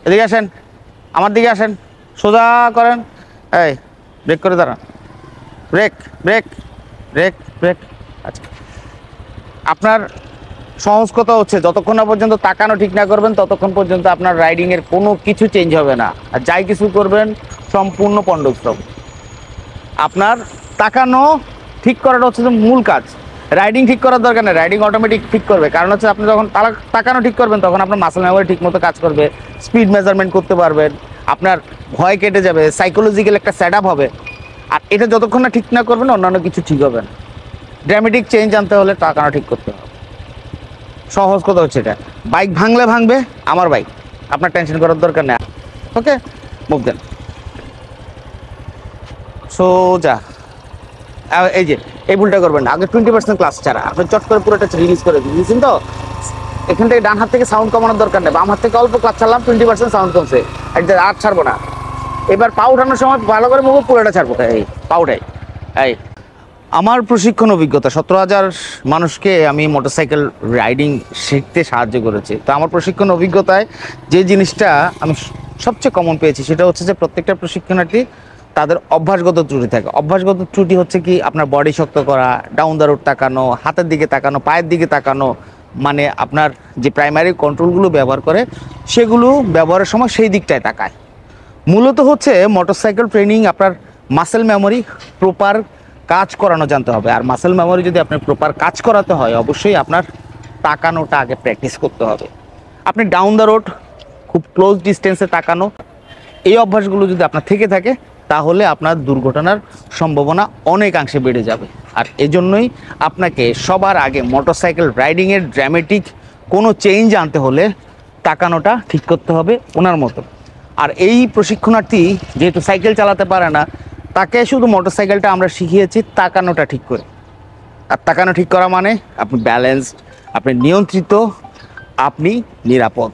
এদিকে আসেন, আমার দিকে আসেন, সোজা করেন। এই ব্রেক করে দাঁড়ান, ব্রেক ব্রেক ব্রেক ব্রেক। আচ্ছা, আপনার সহজ কথা হচ্ছে যতক্ষণ না পর্যন্ত তাকানো ঠিক না করবেন ততক্ষণ পর্যন্ত আপনার রাইডিংয়ের কোনো কিছু চেঞ্জ হবে না। আর যাই কিছু করবেন সম্পূর্ণ পণ্ডশ্রম। আপনার তাকানো ঠিক করাটা হচ্ছে যে মূল কাজ। রাইডিং ঠিক করার দরকার নেই, রাইডিং অটোমেটিক ঠিক করবে। কারণ হচ্ছে আপনি যখন তাকানো ঠিক করবেন তখন আপনার মাসেল মেমোরি ঠিক মতো কাজ করবে, স্পিড মেজারমেন্ট করতে পারবেন, আপনার ভয় কেটে যাবে, সাইকোলজিক্যাল একটা সেট আপ হবে। আর এটা যতক্ষণ না ঠিক না করবেন অন্যান্য কিছু ঠিক হবে না। ড্রামেটিক চেঞ্জ আনতে হলে তাকানো ঠিক করতে হবে। সহজ কথা হচ্ছে এটা। বাইক ভাঙলে ভাঙবে, আমার বাইক, আপনার টেনশন করার দরকার নেই। ওকে, মুভ দেন সোজা। এই যে এই ভুলটা করবেন না, আগে 20% ক্লাস ছাড়া আপনি চট করে পুরোটা রিলিজ করে দিয়েছেন। তো এখান থেকে ডান হাত থেকে সাউন্ড কমানোর দরকার নেই, বাম হাত থেকে অল্প ক্লাস ছাড়লাম, 20% সাউন্ড কমছে, আর ছাড়বো না। এবার পা উঠানোর সময় ভালো করে মুভ, পুরোটা ছাড়বো। এই পাউটাই এই আমার প্রশিক্ষণ অভিজ্ঞতা 17,000 মানুষকে আমি মোটরসাইকেল রাইডিং শিখতে সাহায্য করেছি। তো আমার প্রশিক্ষণ অভিজ্ঞতায় যে জিনিসটা আমি সবচেয়ে কমন পেয়েছি সেটা হচ্ছে যে প্রত্যেকটা প্রশিক্ষণার্থী তাদের অভ্যাসগত ত্রুটি থাকে। অভ্যাসগত ত্রুটি হচ্ছে কি আপনার বডি শক্ত করা, ডাউন দ্য রোড তাকানো, হাতের দিকে তাকানো, পায়ের দিকে তাকানো, মানে আপনার যে প্রাইমারি কন্ট্রোলগুলো ব্যবহার করে সেগুলো ব্যবহারের সময় সেই দিকটায় তাকায়। মূলত হচ্ছে মোটরসাইকেল ট্রেনিং আপনার মাসেল মেমোরি প্রপার কাজ করানো জানতে হবে। আর মাসেল মেমোরি যদি আপনার প্রপার কাজ করাতে হয় অবশ্যই আপনার তাকানোটা আগে প্র্যাকটিস করতে হবে। আপনি ডাউন দ্য রোড খুব ক্লোজ ডিস্টেন্সে তাকানো, এই অভ্যাসগুলো যদি আপনার থেকে থাকে তাহলে আপনার দুর্ঘটনার সম্ভাবনা অনেকাংশে বেড়ে যাবে। আর এজন্যই আপনাকে সবার আগে মোটরসাইকেল রাইডিংয়ের ড্রামেটিক কোনো চেঞ্জ আনতে হলে তাকানোটা ঠিক করতে হবে ওনার মতো। আর এই প্রশিক্ষণার্থী যেহেতু সাইকেল চালাতে পারে না, তাকে শুধু মোটরসাইকেলটা আমরা শিখিয়েছি তাকানোটা ঠিক করে। আর তাকানো ঠিক করা মানে আপনি ব্যালেন্সড, আপনি নিয়ন্ত্রিত, আপনি নিরাপদ।